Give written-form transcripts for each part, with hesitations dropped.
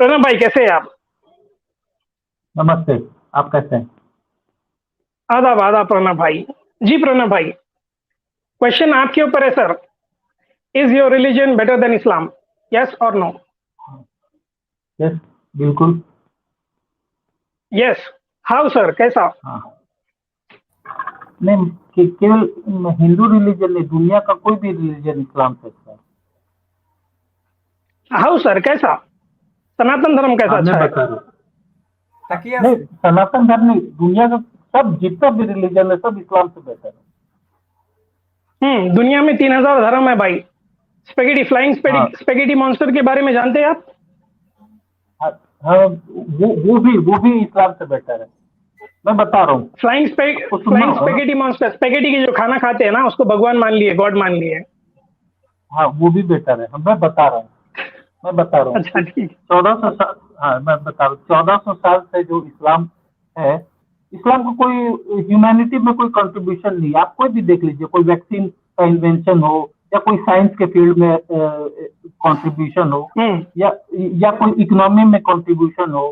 प्रणब भाई कैसे हैं आप? नमस्ते। आप कैसे हैं? आदाब आदाब प्रणब भाई। जी प्रणब भाई, क्वेश्चन आपके ऊपर है sir. Is your religion better than Islam? Yes और नो? यस, बिल्कुल। यस। हाउ सर, कैसा? हाँ, नहीं, केवल हिंदू रिलीजन नहीं, दुनिया का कोई भी रिलीजन इस्लाम से अच्छा है। हाउ सर, कैसा? सनातन धर्म कैसा हाँ, मैं अच्छा है? बता रहा हूँ। तकिया नहीं, से। सनातन धर्म नहीं, दुनिया का सब जितना भी रिलीजन है सब इस्लाम से बेहतर है। दुनिया में 3000 धर्म है भाई। स्पेगेटी फ्लाइंग हाँ। स्पेगेटी मॉन्स्टर के बारे में जानते हैं आप? हाँ, हाँ, वो भी इस्लाम से बेहतर है। मैं बता रहा हूँ, आपको सुनना फ्लाइंग होगा ना। स्पेगेटी मॉन्स्टर, स्पेगेटी की जो खाना खाते हैं ना, उसको भगवान मान लिए, गॉड मान लिए। हाँ, वो भी बेहतर है। मैं बता रहा हूँ अच्छा कि ठीक। 1400 साल। हाँ, मैं बता रहा हूँ, 1400 साल से जो इस्लाम है, इस्लाम को कोई ह्यूमैनिटी में कोई कंट्रीब्यूशन नहीं है। आप कोई भी देख लीजिए, कोई वैक्सीन का इन्वेंशन हो या कोई साइंस के फील्ड में कंट्रीब्यूशन हो, हम्म या कोई इकोनॉमी में कंट्रीब्यूशन हो,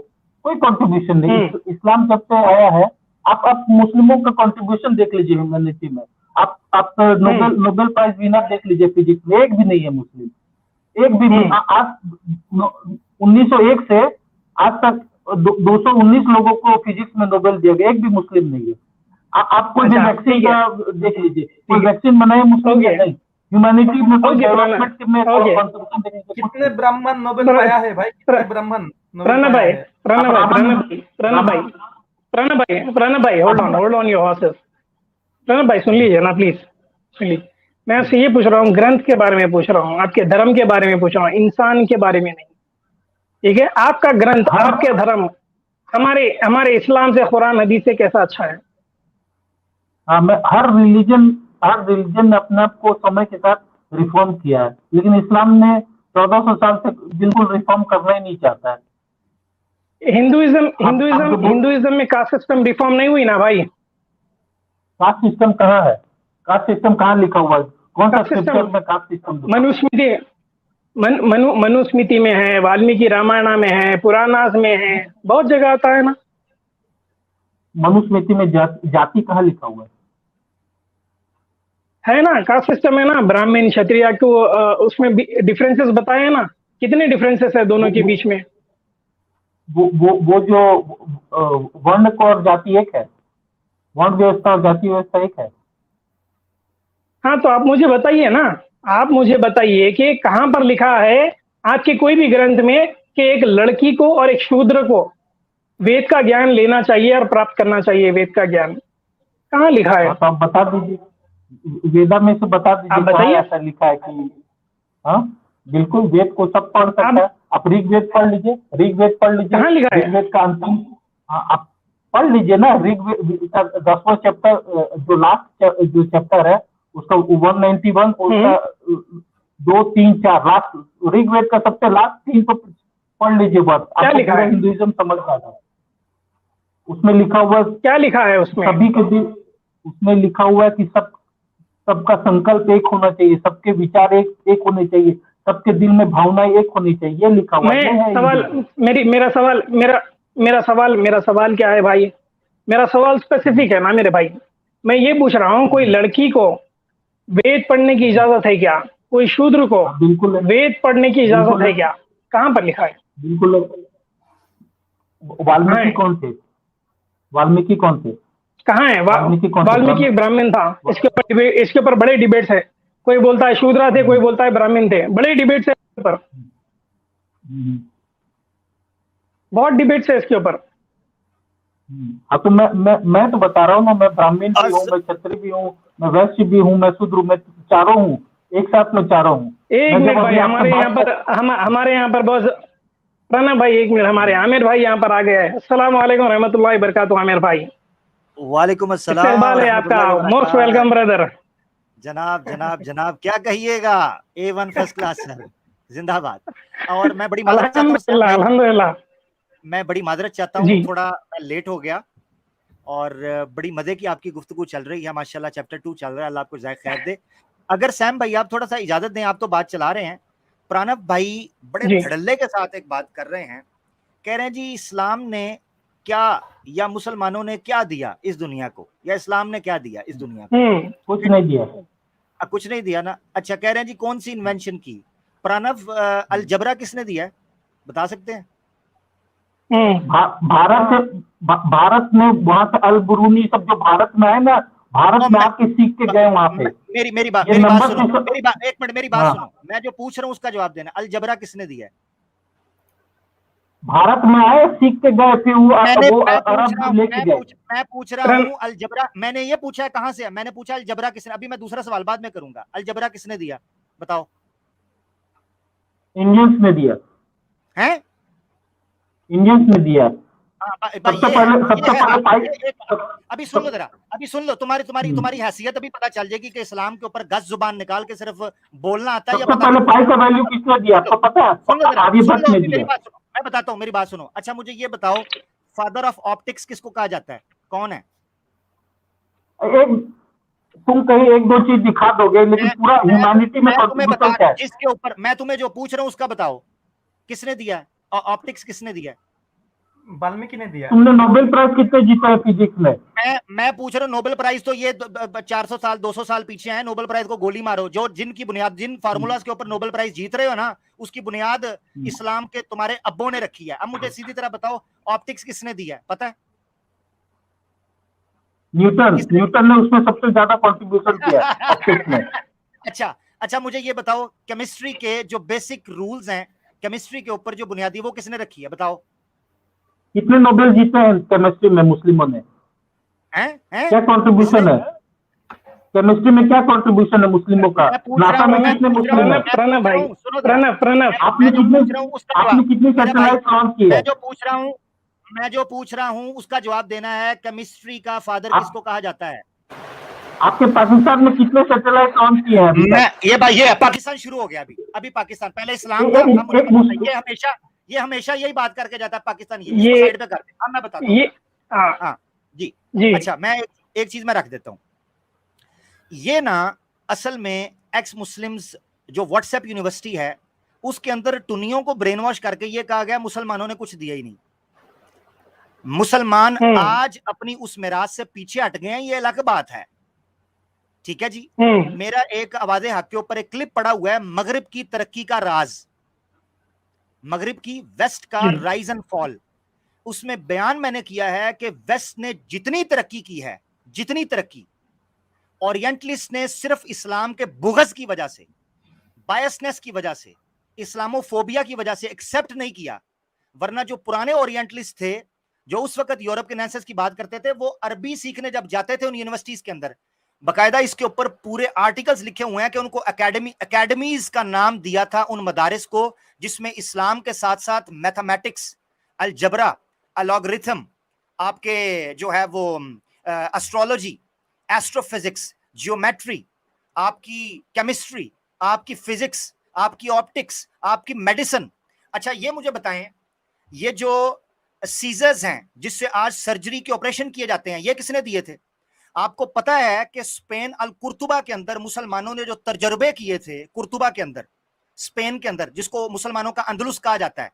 कोई कंट्रीब्यूशन नहीं। हम्म इस्लाम जब से आया है, आप मुस्लिमों का कंट्रीब्यूशन देख लीजिए ह्यूमैनिटी में। आप हम्म नोबेल नोबेल प्राइज विनर देख लीजिए फिजिक्स में, एक भी नहीं है मुस्लिम। एक भी नहीं। हम्म। आज 1901 से आज तक 219 लोगों को फिजिक्स में नोबेल दिया गया, एक भी मुस्लिम नहीं है। आप कोई भी अच्छा वैक्सीन ठीक है। का देख लीजिए, कोई ठीक है। वैक्सीन बनाए मुस्लिम या ओके। नहीं। ह्यूमैनिटी में कोई ओके प्रणब। डेवलपमेंट में ओके। कंट्रीब्यूशन देख लीजिए, कुछ कितने नहीं। ब्राह्मण नोबेल प्र, पाया है भाई, प्र, कितने ब्राह्मण नोबेल प्रणब पाया भाई, है? प्रणब भाई, ब्राह्मण प्रणब भाई, प्रणब भाई, ब्राह्मण प्रणब भाई, hold on your horses. Pranab भाई सुन लीजिए ना प्लीज, सुन लीजिए। मैं आपसे ये पूछ रहा हूँ, ग्रंथ के बारे में पूछ रहा हूँ, आपके धर्म के बारे में पूछ रहा हूँ, इंसान के बारे में नहीं। ठीक है, आपका ग्रंथ, हर आपके धर्म हमारे हमारे इस्लाम से, कुरान हदीस से कैसा अच्छा है? हाँ, मैं हर रिलीजन ने अपने आप को समय के साथ रिफॉर्म किया है, लेकिन इस्लाम ने 1400 साल से बिल्कुल रिफॉर्म करना ही नहीं चाहता है। हिंदुइज्म आप हिंदुइज्म जो हिंदुइज्म में कास्ट सिस्टम रिफॉर्म नहीं हुई ना भाई? कास्ट सिस्टम कहाँ है? कास्ट सिस्टम कहाँ लिखा हुआ है? कौन सा कास्ट सिस्टम स्क्रिप्चर में कास्ट सिस्टम लिखा हुआ है? मनुस्मृति, मनुस्मृति में है, वाल्मीकि रामायण में है, पुराणास में है, बहुत जगह आता है ना। मनुस्मृति में जाति कहाँ लिखा हुआ है? है ना, कास्ट सिस्टम है ना, ब्राह्मण क्षत्रिय को उसमें डिफरेंसेस बताए हैं ना। कितने डिफरेंसेस है दोनों वो के वो बीच में? वो जो वर्ण को और जाति एक है। वर्ण व्यवस्था और जाति व्यवस्था एक है। हाँ तो आप मुझे बताइए ना, आप मुझे बताइए कि कहाँ पर लिखा है आपके कोई भी ग्रंथ में कि एक लड़की को और एक शूद्र को वेद का ज्ञान लेना चाहिए और प्राप्त करना चाहिए, वेद का ज्ञान कहाँ लिखा है? हाँ, तो आप बता दीजिए, वेदा में से बता आप दीजिए कहाँ बताइए। ऐसा लिखा है कि। हाँ, बिल्कुल, वेद को सब पढ़ सकता आप है। आप ऋग्वेद पढ़ लीजिए, ऋग्वेद पढ़ लीजिए। कहाँ लिखा है? ऋग्वेद का अंतिम। हाँ, आप पढ़ लीजिए ना, ऋग्वेद का 10वां चैप्टर, जो लास्ट जो चैप्टर है उसका 191, उसका हम्म 2, 3, 4 लास्ट। ऋग्वेद का सबसे लास्ट 3 तो पढ़ लीजिए, बात क्या आपको लिखा पूरा है? हिंदुइज्म समझ में आ जाएगा। उसमें लिखा हुआ है क्या लिखा है उसमें? सभी के दिल। उसमें लिखा हुआ है कि सबका संकल्प एक होना चाहिए, सबके विचार एक एक होने चाहिए, सबके दिल में भावनाएं एक होनी चाहिए, ये लिखा हुआ है। मैं ये है सवाल हिंदुइज्म। मेरी मेरा सवाल क्या है भाई? मेरा सवाल स्पेसिफिक है ना मेरे भाई। मैं ये पूछ रहा हूँ, कोई लड़की को वेद पढ़ने की इजाजत है क्या? कोई शूद्र को हाँ, बिल्कुल है। वेद पढ़ने की इजाजत बिल्कुल है। है क्या? कहाँ पर लिखा है? बिल्कुल है। कहाँ वाल्मीकि है? कौन थे? वाल्मीकि कौन थे? कहाँ है? वाल्मीकि कौन थे? वाल्मीकि एक ब्राह्मण था। इसके ऊपर बड़े डिबेट्स है। कोई बोलता है शूद्र थे, कोई बोलता है ब्राह्मण थे। बड़े डिबेट्स है इसके ऊपर, बहुत डिबेट्स है इसके ऊपर। हाँ, तो मैं तो बता रहा हूँ ना, मैं ब्राह्मण भी हूँ, आज मैं क्षत्रिय भी हूँ, मैं वैश्य भी हूँ, मैं शूद्र हूँ, मैं चारों हूँ। एक साथ में चारों हूँ। एक मैं जब मिनट भाई, अभी आपसे हमारे यहाँ बात पर कर। हमारे यहाँ पर बहुत। प्रणब भाई एक मिनट, हमारे आमिर भाई यहाँ पर आ गए हैं। अस्सलाम वालेकुम रहमतुल्लाहि बरकातुहू। आमिर भाई, वालेकुम अस्सलाम इस्तकबाल है आपका। रहमतुल्लाहि व मोस्ट बरकात। Welcome brother. जनाब जनाब जनाब क्या कहिएगा। A1 फर्स्ट क्लास सर, जिंदाबाद। और मैं बड़ी माजरत चाहता हूँ सैम अल्हम्दुलिल्लाह भाई, अल्हम्दुलिल्लाह। मैं बड़ी माजरत चाहता जी हूँ, थोड़ा मैं लेट हो गया। और बड़ी मजे की आपकी गुफ्तगू चल रही है माशाल्लाह, चैप्टर 2 चल रहा है, अल्लाह आपको जाए खैर दे। अगर सैम भाई आप थोड़ा सा इजाजत दें, आप तो बात चला रहे हैं, प्रणब भाई बड़े जी धड़ल्ले के साथ एक बात कर रहे हैं कह रहे हैं जी इस्लाम ने क्या या मुसलमानों ने क्या दिया इस दुनिया को, या इस्लाम ने क्या दिया इस दुनिया को? कुछ नहीं दिया। कुछ नहीं दिया ना। अच्छा, कह रहे हैं जी कौन सी इन्वेंशन की? प्रणव, अलजबरा किसने दिया है, बता सकते हैं? भारत में वहां से अल बुरूनी सब जो भारत में है ना, भारत में आके सीख के गए वहां पे। मेरी बात सुनो, एक मिनट मेरी बात सुनो, मैं जो पूछ रहा हूँ उसका जवाब देना। अलजबरा किसने दिया है? भारत में आए, सीख के गए, फिर वो अरब लेके गए। मैं पूछ रहा हूँ अलजबरा, मैंने ये पूछा है कहां से है, मैंने पूछा अलजबरा किसने। अभी मैं दूसरा सवाल बाद में करूंगा। अलजबरा किसने दिया बताओ? इंडियंस ने दिया हैं? इंडियंस ने दिया। अभी सुन लो जरा, अभी सुन लो, तुम्हारी हैसियत अभी पता चल जाएगी कि इस्लाम के ऊपर 10 जुबान निकाल के सिर्फ बोलना आता है या सबसे पहले पाई का वैल्यू किसने दिया आपको पता है? मैं बताता हूँ, मेरी बात सुनो। अच्छा मुझे ये बताओ, फादर ऑफ ऑप्टिक्स किसको कहा जाता है, कौन है? तुम कहीं एक दो चीज दिखा दोगे, लेकिन पूरा ह्यूमैनिटी में कंट्रीब्यूशन क्या है? जिसके ऊपर मैं तुम्हें जो पूछ रहा हूँ उसका बताओ, किसने दिया ऑप्टिक्स, किसने दिया? वाल्मीकि ने दिया। तुमने नोबेल प्राइज कितने जीता है फिजिक्स में? मैं पूछ रहा हूँ नोबेल प्राइज तो ये 400 साल 200 साल पीछे है। नोबेल प्राइज को गोली मारो। जो जिनकी बुनियाद, जिन फार्मूलाज के ऊपर नोबेल प्राइज जीत रहे हो ना, उसकी बुनियाद इस्लाम के तुम्हारे अब्बों ने रखी है। अब मुझे सीधी तरह बताओ, ऑप्टिक्स किसने दिया है, पता है? न्यूटन ने उसमें सबसे ज्यादा कंट्रीब्यूशन किया ऑप्टिक्स में। अच्छा मुझे ये बताओ, केमिस्ट्री के जो बेसिक रूल्स हैं, केमिस्ट्री के ऊपर जो बुनियादी, वो किसने रखी है बताओ? कितने नोबेल जीते हैं केमिस्ट्री में मुस्लिमों ने? क्या कंट्रीब्यूशन है केमिस्ट्री में? क्या कंट्रीब्यूशन है मुस्लिमों का? नासा में कितने मुस्लिम हैं? प्रणव आपने कितनी सैटेलाइट लॉन्च की है? मैं जो पूछ रहा हूँ उसका जवाब देना है। केमिस्ट्री का फादर किसको कहा जाता है? आपके पाकिस्तान में कितने सैटेलाइट लॉन्च किए हैं? ये पाकिस्तान शुरू हो गया अभी पाकिस्तान, पहले इस्लाम था। ये हमेशा यही बात करके जाता है पाकिस्तान। ये साइड पे करते हैं। मैं बताता हूँ। जी। अच्छा मैं एक चीज में रख देता हूँ। ये ना असल में एक्स मुस्लिम्स जो व्हाट्सएप यूनिवर्सिटी है, उसके अंदर टुनियों को ब्रेन वॉश करके ये कहा गया मुसलमानों ने कुछ दिया ही नहीं। मुसलमान आज अपनी उस मिराज से पीछे हट गए हैं, ये अलग बात है। ठीक है जी। मेरा एक आवाज़े हक के ऊपर एक क्लिप पड़ा हुआ है, मगरिब की तरक्की का राज, मगरिब की, वेस्ट का राइज एंड फॉल। उसमें बयान मैंने किया है कि वेस्ट ने जितनी तरक्की की है, जितनी तरक्की, ओरिएंटलिस्ट ने सिर्फ इस्लाम के बुग़्ज़ की वजह से, बायसनेस की वजह से, इस्लामोफोबिया की वजह से एक्सेप्ट नहीं किया। वरना जो पुराने ओरिएंटलिस्ट थे, जो उस वक्त यूरोप के नेसेस की बात करते थे, वो अरबी सीखने जब जाते थे उन यूनिवर्सिटीज के अंदर, बकायदा इसके ऊपर पूरे आर्टिकल्स लिखे हुए हैं कि उनको एकेडमीज का नाम दिया था उन मदारिस को जिसमें इस्लाम के साथ साथ मैथमेटिक्स, अलजबरा, अलॉगरिथम, आपके जो है वो एस्ट्रोलॉजी, एस्ट्रोफिजिक्स, जियोमेट्री, आपकी केमिस्ट्री, आपकी फिजिक्स, आपकी ऑप्टिक्स, आपकी मेडिसिन। अच्छा ये मुझे बताएं, ये जो सीजर्स हैं जिससे आज सर्जरी के ऑपरेशन किए जाते हैं, ये किसने दिए थे? आपको पता है कि स्पेन अल कुर्तुबा के अंदर मुसलमानों ने जो तजर्बे किए थे, कुर्तुबा के अंदर, स्पेन के अंदर, जिसको मुसलमानों का अंदलुस कहा जाता है,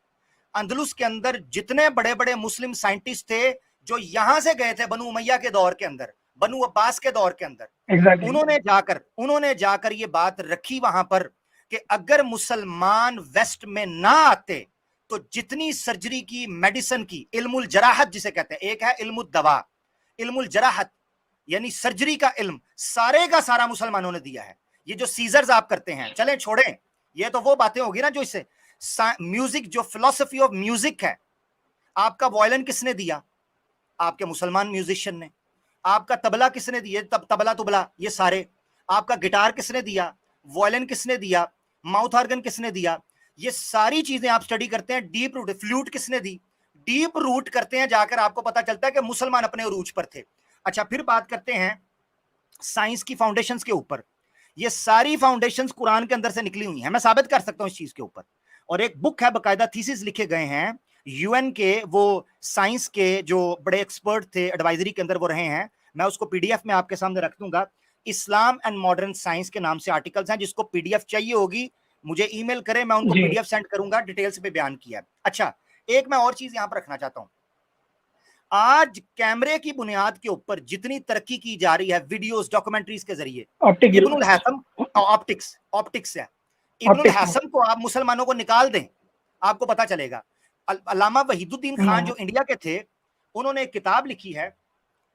अंदलुस के अंदर जितने बड़े बड़े मुस्लिम साइंटिस्ट थे जो यहां से गए थे बनु उमैया के दौर के अंदर, बनु अब्बास के दौर के अंदर, उन्होंने जाकर ये बात रखी वहां पर कि अगर मुसलमान वेस्ट में ना आते तो जितनी सर्जरी की, मेडिसिन की, इल्मुल जराहत जिसे कहते हैं, एक है इल्मुल दवा, इल्मुल जराहत यानी सर्जरी का इल्म, सारे का सारा मुसलमानों ने दिया है। ये जो सीजर्स आप करते हैं, चलें छोड़ें, ये तो वो बातें होगी ना जो इससे म्यूजिक, जो फिलॉसफी ऑफ म्यूजिक है, आपका वायलिन किसने दिया? आपके मुसलमान म्यूजिशियन ने। आपका तबला किसने दिया? तबला तुबला ये सारे। आपका गिटार किसने दिया? वायलिन किसने दिया? माउथ ऑर्गन किसने दिया? ये सारी चीजें आप स्टडी करते हैं, डीप रूट, फ्लूट किसने दी? डीप रूट करते हैं, जाकर आपको पता चलता है कि मुसलमान अपने उरूज पर थे। अच्छा फिर बात करते हैं साइंस की फाउंडेशंस के ऊपर। ये सारी फाउंडेशंस कुरान के अंदर से निकली हुई हैं, मैं साबित कर सकता हूं इस चीज के ऊपर। और एक बुक है, बकायदा थीसिस लिखे गए हैं, यूएन के वो साइंस के जो बड़े एक्सपर्ट थे एडवाइजरी के अंदर वो रहे हैं, मैं उसको पीडीएफ में आपके सामने रख दूंगा। इस्लाम एंड मॉडर्न साइंस के नाम से आर्टिकल्स हैं, जिसको पीडीएफ चाहिए होगी मुझे ईमेल करें, मैं उनको पीडीएफ सेंड करूंगा, डिटेल्स पे बयान किया। अच्छा एक मैं और चीज यहां पर रखना चाहता हूं, आज कैमरे की बुनियाद के ऊपर जितनी तरक्की की जा रही है वीडियोस इब्नुल हैसम, ऑप्टिक्स है, इब्नुल हैसम को आप मुसलमानों को निकाल दें, आपको पता चलेगा। अल्लामा वहीदुद्दीन खान जो इंडिया के थे, उन्होंने एक किताब लिखी है,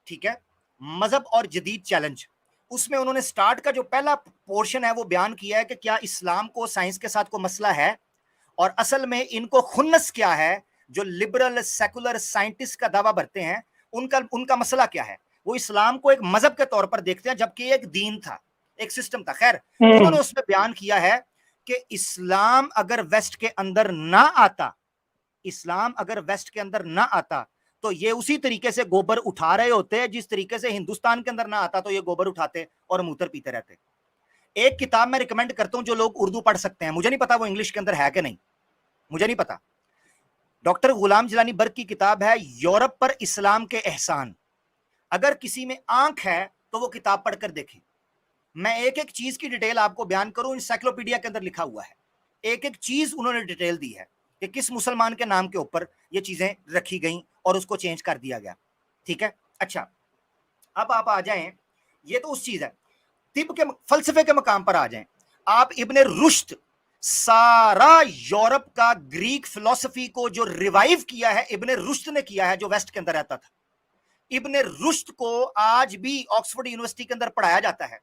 ठीक है, मजहब और जदीद चैलेंज। उसमें उन्होंने स्टार्ट का जो पहला पोर्शन है वो बयान किया है कि क्या इस्लाम को साइंस के साथ कोई मसला है, और असल में इनको खुन्नस क्या है, जो लिबरल सेकुलर साइंटिस्ट का दावा भरते हैं, उनका मसला क्या है। वो इस्लाम को एक मजहब के तौर पर देखते हैं, जबकि एक दीन था, एक सिस्टम था। खैर, उन्होंने उसमें बयान किया है कि इस्लाम अगर वेस्ट के अंदर ना आता, इस्लाम अगर वेस्ट के अंदर ना आता तो ये उसी तरीके से गोबर उठा रहे होते जिस तरीके से हिंदुस्तान के अंदर ना आता तो ये गोबर उठाते और मूत्र पीते रहते। एक किताब मैं रिकमेंड करता हूं जो लोग उर्दू पढ़ सकते हैं, मुझे नहीं पता वो इंग्लिश के अंदर है कि नहीं, मुझे नहीं पता। डॉक्टर गुलाम जिलानी बर्क की किताब है यूरोप पर इस्लाम के एहसान। अगर किसी में आंख है तो वो किताब पढ़कर देखें। मैं एक एक चीज की डिटेल आपको बयान करूं, इंसाइक्लोपीडिया के अंदर लिखा हुआ है, एक एक चीज उन्होंने डिटेल दी है कि किस मुसलमान के नाम के ऊपर ये चीजें रखी गई और उसको चेंज कर दिया गया। ठीक है, अच्छा अब आप आ जाएं, ये तो उस चीज है, तिब के फलसफे के मकाम पर आ जाएं। आप इब्ने रुश्द, सारा यूरोप का ग्रीक फिलॉसफी को जो रिवाइव किया है इब्ने रुश्द ने किया है, जो वेस्ट के अंदर रहता था। इब्ने रुश्द को आज भी ऑक्सफोर्ड यूनिवर्सिटी के अंदर पढ़ाया जाता है।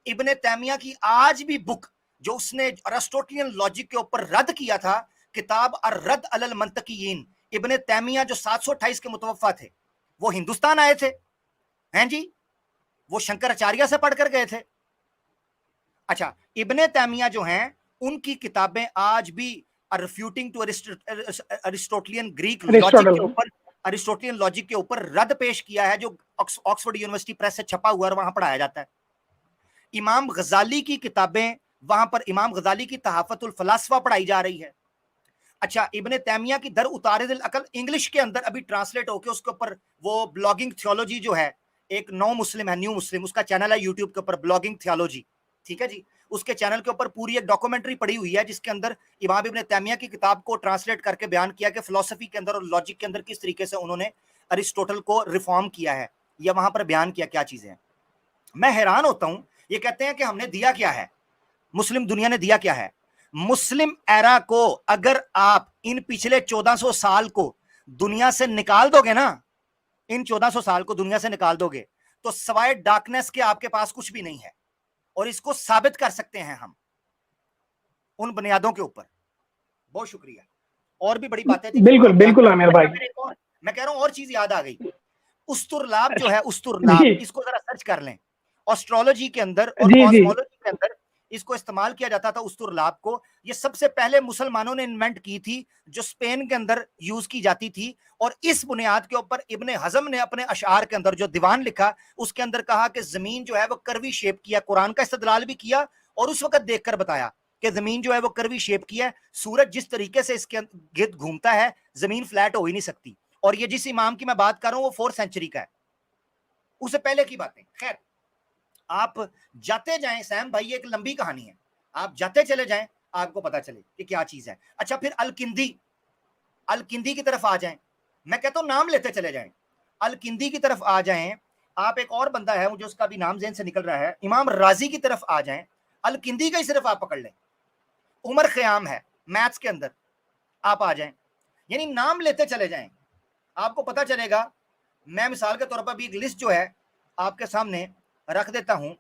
इब्ने तैमिया की आज भी बुक जो उसने अरिस्टोटेलियन लॉजिक के ऊपर रद्द किया था, किताब अर्रद अलल मंतकीयीन, इब्ने तैमिया जो 728 के मुतवफ़ा थे, वो हिंदुस्तान आए थे, हैं जी, वो शंकराचार्य से पढ़कर गए थे। अच्छा, इब्ने तैमिया जो हैं उनकी किताबें आज भी रिफ्यूटिंग टू अरिस्टोटेलियन ग्रीक लॉजिक के ऊपर, अरिस्टोटेलियन लॉजिक के ऊपर रद्द पेश किया है, जो ऑक्सफोर्ड यूनिवर्सिटी प्रेस से छपा हुआ है और वहां पढ़ाया जाता है। इमाम गजाली की किताबें, वहां पर इमाम गजाली की तहाफतुल फलासफा पढ़ाई जा रही है। अच्छा, इब्ने तैमिया की दर उतारिदिल अकल इंग्लिश के अंदर अभी ट्रांसलेट होकर उसके ऊपर वो ब्लॉगिंग थियोलॉजी जो है, एक नौ मुस्लिम है, न्यू मुस्लिम, उसका चैनल है यूट्यूब के ऊपर, ब्लॉगिंग थियोलॉजी, ठीक है जी, उसके चैनल के ऊपर पूरी एक डॉक्यूमेंट्री पड़ी हुई है जिसके अंदर इमाम इब्ने तैमिया की किताब को ट्रांसलेट करके बयान किया कि फिलॉसफी के अंदर और लॉजिक के अंदर किस तरीके से उन्होंने अरिस्टोटल को रिफॉर्म किया है, या वहां पर बयान किया क्या चीजें हैं। मैं हैरान होता हूं, ये कहते हैं कि हमने दिया क्या है, मुस्लिम दुनिया ने दिया क्या है। मुस्लिम एरा को अगर आप इन पिछले 1400 साल को दुनिया से निकाल दोगे ना, इन 1400 साल को दुनिया से निकाल दोगे तो सवाए डार्कनेस के आपके पास कुछ भी नहीं है, और इसको साबित कर सकते हैं हम उन बुनियादों के ऊपर। बहुत शुक्रिया, और भी बड़ी बातें थी। बिल्कुल बिल्कुल आमिर भाई, मैं कह रहा हूं और चीज याद आ गई, उस्तुरलाब जो है, उस्तुरलाब, इसको जरा सर्च कर लें, एस्ट्रोलॉजी के अंदर और कॉस्मोलॉजी के अंदर इसको इस्तेमाल किया जाता था उस्तुरलाब को। ये सबसे पहले मुसलमानों ने इन्वेंट की थी, जो स्पेन के अंदर यूज की जाती थी, और इस बुनियाद के ऊपर इब्ने हजम ने अपने अशार के अंदर जो दीवान लिखा उसके अंदर कहा कि जमीन जो है वो करवी शेप की है। कुरान का इस्तेदलाल भी किया और उस वक्त देखकर बताया कि जमीन जो है वो करवी शेप की है, सूरज जिस तरीके से इसके गिर्द घूमता है जमीन फ्लैट हो ही नहीं सकती। और ये जिस इमाम की मैं बात कर रहा हूं वो 4th सेंचुरी का है, उससे पहले की बातें। खैर, आप जाते जाएं सैम भाई, एक लंबी कहानी है, आप जाते चले जाएं आपको पता चले कि क्या चीज है। अच्छा, फिर अल-किंदी की तरफ आ जाएं, मैं कहता हूं नाम लेते चले जाएं, अल-किंदी की तरफ आ जाएं आप। एक और बंदा है मुझे उसका भी नाम ज़हन से निकल रहा है, इमाम राजी की तरफ आ जाएं, अल-किंदी का ही सिर्फ आप पकड़ लें, उमर ख़याम है मैथ्स के अंदर, आप आ जाएं, यानी नाम लेते चले जाएं, आपको पता चलेगा। मैं मिसाल के तौर पर भी एक लिस्ट जो है आपके सामने रख देता हूं।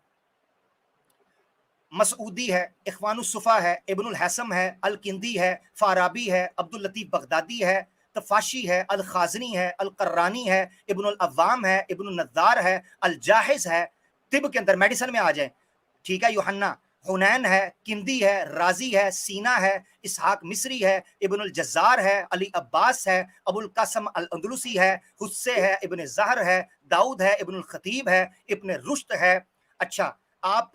मसूदी है, इख्वानुस्सुफा है, इब्नुल हैसम है, अल-किंदी है, फाराबी है, अब्दुल लतीफ बगदादी है, तफाशी है, अल-खाज़नी है, अल-कर्रानी है, इब्नुल अव्वाम है, इब्नुल नज़्ज़ार है, अल-जाहिज़ है। तिब के अंदर मेडिसिन में आ जाए, ठीक है, यूहन्ना, हुनैन है, किंदी है, राजी है, सीना है, इसहाक मिस्री है, इब्नुल जज़्ज़ार है, अली अब्बास है, अबुल कासम अल-अंदलुसी है, हुस्से है, इब्न ज़हर है, दाऊद है, इब्नुल खतीब है, इब्न रुश्द है। अच्छा, आप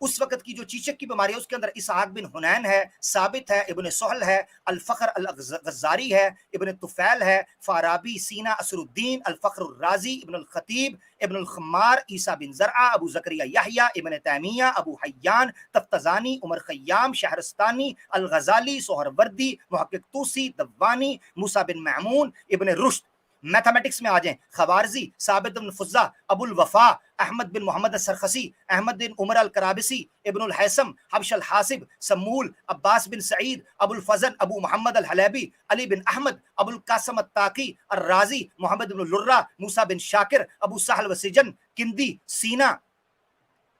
उस वक्त की जो चीचक की बीमारी है उसके अंदर इसहाक बिन हुनैन है, साबित है, इब्न सोहल है, अल फखर अल गज़ारी है, इब्न तुफैल है, फाराबी, सीना असरुद्दीन, अल फखर राजी, इब्न अल खतीब, इब्न अल खम्मार, ईसा बिन ज़रआ, अबू ज़करिया यहया, इब्न तैमिया, अबू हय्यान, तफ्तज़ानी, उमर खय्याम, शहरस्तानी, अल गज़ाली, सोहरवर्दी, मुहक्किक तूसी, दवानी, मूसा बिन महमून, इब्न रुश्द। मैथमेटिक्स में आ जाएं, खवारजी, साबित बिन फुज़्ज़ा, अबुल वफा, अहमद बिन मोहम्मद सरखसी, अहमद बिन उमर अल कराबिसी, इब्न अल हैसम, हब्श अल हासिब, समूल, अब्बास बिन सईद, अबुल फजल, अबू मोहम्मद अल हलेबी, अली बिन अहमद, अबुल कासम अत्ताकी, अर राजी, मोहम्मद बिन लुर्रा, मूसा बिन शाकिर, अबू सहल वसीजन, किंदी, सीना,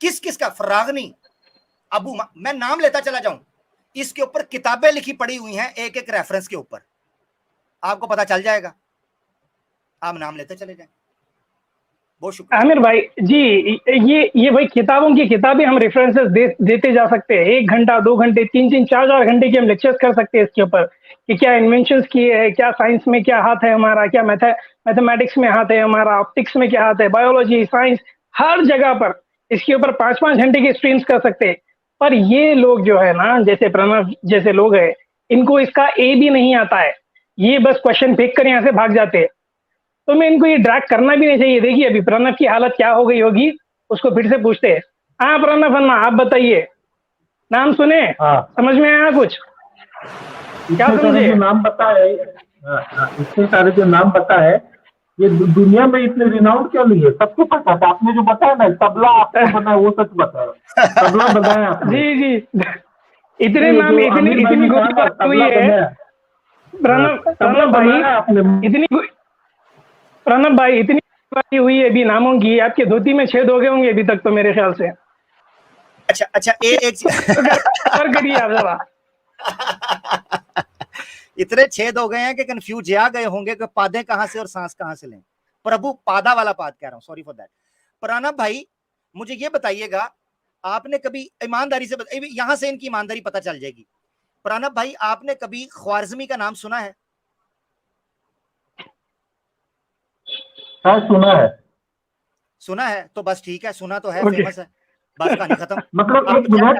किस किस का, फरागनी, मैं नाम लेता चला जाऊं, इसके ऊपर किताबें लिखी पड़ी हुई हैं एक एक रेफरेंस के ऊपर, आपको पता चल जाएगा, आप नाम लेते चले जाएं। बहुत शुक्रिया आमिर भाई जी। ये भाई किताबों की किताबें हम रेफरेंसेस देते जा सकते हैं, 1 घंटा 2 घंटे 3 4 घंटे की हम लेक्चर्स कर सकते हैं इसके ऊपर कि क्या इन्वेंशंस किए हैं, क्या साइंस में क्या हाथ है हमारा, क्या मैथमेटिक्स में हाथ है हमारा, ऑप्टिक्स में क्या हाथ है, बायोलॉजी, साइंस, हर जगह पर इसके ऊपर 5 घंटे की स्ट्रीम्स कर सकते हैं। पर ये लोग जो है ना, जैसे प्रणव जैसे लोग हैं, इनको इसका ए भी नहीं आता है, ये बस क्वेश्चन फेंक कर यहाँ से भाग जाते हैं। तो मैं इनको ये ड्रैग करना भी नहीं चाहिए। देखिए अभी प्रणव की हालत क्या हो गई होगी, उसको फिर से पूछते हैं। हाँ प्रणव अन्ना, आप बताइए, नाम सुने? हाँ, समझ में आया कुछ? क्या समझे? जो नाम पता है, इतने सारे जो नाम पता है, ये दुनिया में इतने रिनाउंड क्यों नहीं है? सबको पता था। आपने जो बताया ना, तबला आपने बनाया, वो सच बताया, तबला बताया आपने। जी जी, इतने नाम, इतनी गुस्सा हुई है प्रणब भाई, इतनी बात हुई है अभी नामों की, आपके धोती में छेद हो गए होंगे अभी तक तो मेरे ख्याल से। अच्छा एक करिए आप जरा। इतने छेद हो गए हैं कि कंफ्यूज आ गए होंगे कि पादे कहां से और सांस कहां से लें। प्रभु पादा वाला पाद कह रहा हूं, सॉरी फॉर दैट। प्रणब भाई मुझे ये बताइएगा, आपने कभी ईमानदारी से यहां से इनकी ईमानदारी पता चल जाएगी। प्रणब भाई आपने कभी ख्वारिज़मी का नाम सुना है? हाँ सुना है, तो बस ठीक है, सुना तो है, फेमस है, बस कहानी खत्म। मतलब एक मिनट,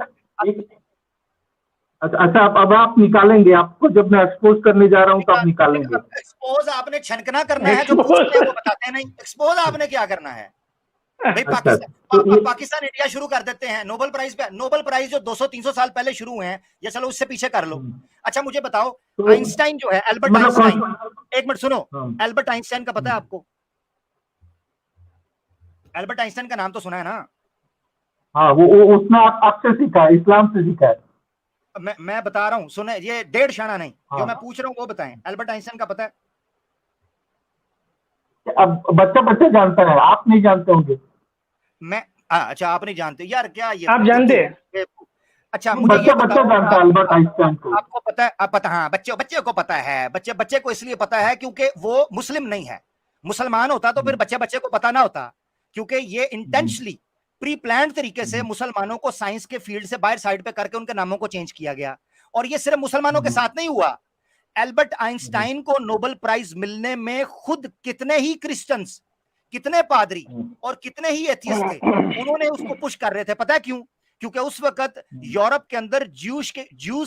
अच्छा अब आप निकालेंगे, आपको जब मैं एक्सपोज करने जा रहा हूं तो आप निकालेंगे। एक्सपोज आपने छनकना करना है, जो पूछते हैं वो बताते नहीं। एक्सपोज आपने क्या करना है भाई? पाकिस्तान इंडिया शुरू कर देते हैं नोबेल प्राइज पे। नोबेल प्राइज जो 200-300 साल पहले शुरू हुए हैं, या चलो उससे पीछे कर लो। अच्छा मुझे बताओ, आइंस्टाइन जो है, एल्बर्ट आइंस्टाइन, एक मिनट सुनो, एल्बर्ट आइंस्टाइन का पता है आपको? एल्बर्ट आइंस्टाइन का नाम तो सुना है ना? हाँ, वो उसने आपसे सीखा है, इस्लाम से सीखा है। मैं बता रहा हूँ, सुने, ये 1.5 शाना नहीं, जो मैं पूछ रहा हूँ वो बताएं। एल्बर्ट आइंस्टाइन का पता है? अब बच्चा जानता है, आप नहीं जानते होंगे। अच्छा आप नहीं जानते यार, क्या ये आप जानते हैं? अच्छा मुझे ये बच्चा जानता है एल्बर्ट आइंस्टाइन को। आपको पता है? आप पता, हाँ, बच्चे को पता है। बच्चे को इसलिए पता है क्योंकि वो मुस्लिम नहीं है। मुसलमान होता तो फिर बच्चे को पता ना होता, क्योंकि ये इंटेंशनली प्री प्लान तरीके से मुसलमानों को साइंस के फील्ड से बाहर साइड पे करके उनके नामों को चेंज किया गया। और ये सिर्फ मुसलमानों के साथ नहीं हुआ। एल्बर्ट आइंस्टाइन को नोबेल प्राइज मिलने में खुद कितने ही क्रिश्चियंस, कितने पादरी और कितने ही एथियस्ट थे, उन्होंने उसको पुश कर रहे थे। पता है क्यों? क्योंकि उस वक्त यूरोप के अंदर ज्यूज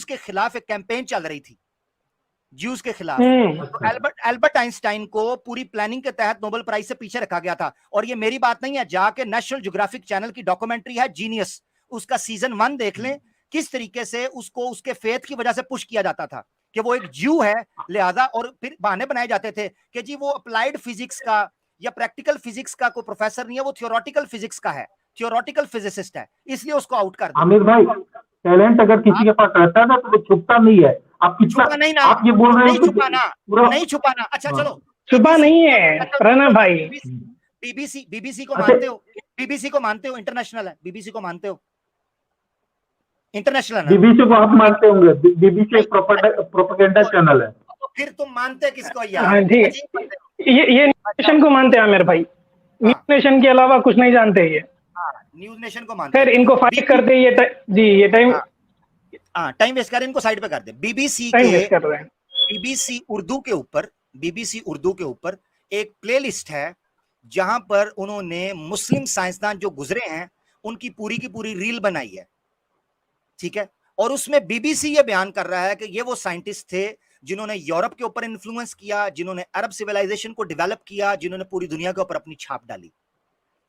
के खिलाफ एक कैंपेन चल रही थी, ज्यूज के खिलाफ। तो एल्बर्ट आइंस्टाइन को पूरी प्लानिंग के तहत नोबेल प्राइज से पीछे रखा गया था। और ये मेरी बात नहीं है, जाके नेशनल ज्योग्राफिक चैनल की डॉक्यूमेंट्री है जीनियस, उसका सीजन 1 देख लें, किस तरीके से उसको उसके फेथ की वजह से पुश किया जाता था कि वो एक ज्यू है लिहाजा। और फिर बहाने बनाए जाते थे कि जी वो अप्लाइड फिजिक्स का या प्रैक्टिकल फिजिक्स का कोई प्रोफेसर नहीं है, वो थियोरेटिकल फिजिक्स का है, थियोरेटिकल फिजिसिस्ट है, इसलिए उसको आउट कर दो। आमिर भाई, टैलेंट अगर किसी के पास रहता है ना तो वो छुपता नहीं है। आप कितना नहीं ना, आप ये बोल रहे हैं नहीं छुपाना। अच्छा चलो, छुपा नहीं है प्रणव भाई। बीबीसी को मानते हो? बीबीसी को मानते हो? इंटरनेशनल है, बीबीसी को मानते हो? इंटरनेशनल है। बीबीसी को आप मानते होंगे, बीबीसी एक प्रोपेगेंडा चैनल है। तो फिर तुम मानते किसको यार? हाँ ठीक, ये न्यूज़ नेशन को मानते हैं आमिर भाई, न्यूज़ नेशन के अलावा कुछ नहीं जानते ये। न्यूज़ नेशन को मानते हैं। खैर इनको फाइट करते ये ये टाइम वेस्ट कर, इनको साइड पे कर दे। बीबीसी उर्दू के ऊपर एक प्लेलिस्ट है जहां पर उन्होंने मुस्लिम साइंसदान जो गुजरे हैं उनकी पूरी की पूरी रील बनाई है, ठीक है। और उसमें बीबीसी ये बयान कर रहा है कि ये वो साइंटिस्ट थे जिन्होंने यूरोप के ऊपर इन्फ्लुएंस किया, जिन्होंने अरब सिविलाइजेशन को डेवलप किया, जिन्होंने पूरी दुनिया के ऊपर अपनी छाप डाली।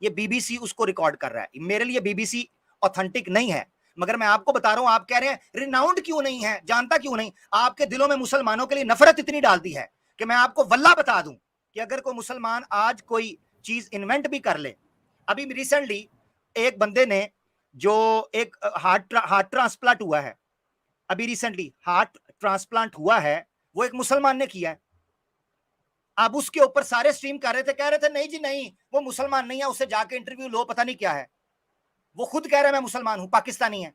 ये बीबीसी उसको रिकॉर्ड कर रहा है। मेरे लिए बीबीसी ऑथेंटिक नहीं है, मगर मैं आपको बता रहा हूं, आप कह रहे हैं रिनाउंड क्यों नहीं है, जानता क्यों नहीं। आपके दिलों में मुसलमानों के लिए नफरत इतनी डाल दी है कि मैं आपको वल्लाह बता दूं कि अगर कोई मुसलमान आज कोई चीज इन्वेंट भी कर ले। अभी रिसेंटली एक बंदे ने जो एक हार्ट ट्रांसप्लांट हुआ है, अभी रिसेंटली हार्ट ट्रांसप्लांट हुआ है, वो एक मुसलमान ने किया है। अब उसके ऊपर सारे स्ट्रीम कर रहे थे, कह रहे थे नहीं जी नहीं, वो मुसलमान नहीं है, उससे जाके इंटरव्यू लो, पता नहीं क्या है। वो खुद कह रहा है मैं मुसलमान हूं, पाकिस्तानी है।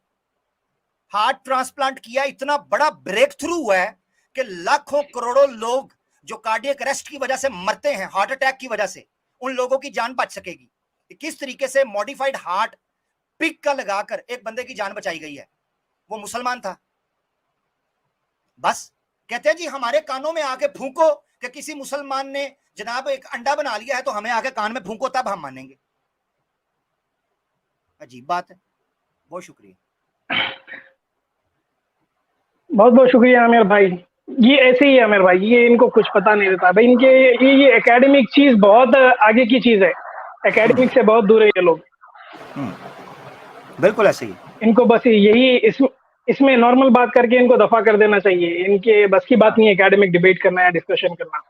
हार्ट ट्रांसप्लांट किया, इतना बड़ा ब्रेक थ्रू हुआ है कि लाखों करोड़ों लोग जो कार्डियक अरेस्ट की वजह से मरते हैं, हार्ट अटैक की वजह से, उन लोगों की जान बच सकेगी। किस तरीके से मॉडिफाइड हार्ट पिक का लगाकर एक बंदे की जान बचाई गई है। वो मुसलमान था। बस कहते हैं जी हमारे कानों में आके फूंको कि किसी मुसलमान ने जनाब एक अंडा बना लिया है तो हमें आके कान में फूंको तब हम मानेंगे। अजीब बात है। बहुत शुक्रिया। बहुत बहुत शुक्रिया आमिर भाई। ये ऐसे ही है आमिर भाई, ये इनको कुछ पता नहीं रहता भाई। इनके ये एकेडमिक चीज बहुत आगे की चीज है, एकेडमिक से बहुत दूर है ये लोग। बिल्कुल ऐसे ही। इनको बस यही इसमें नॉर्मल बात करके इनको दफा कर देना चाहिए। इनके बस की बात नहीं है एकेडमिक डिबेट करना या डिस्कशन करना।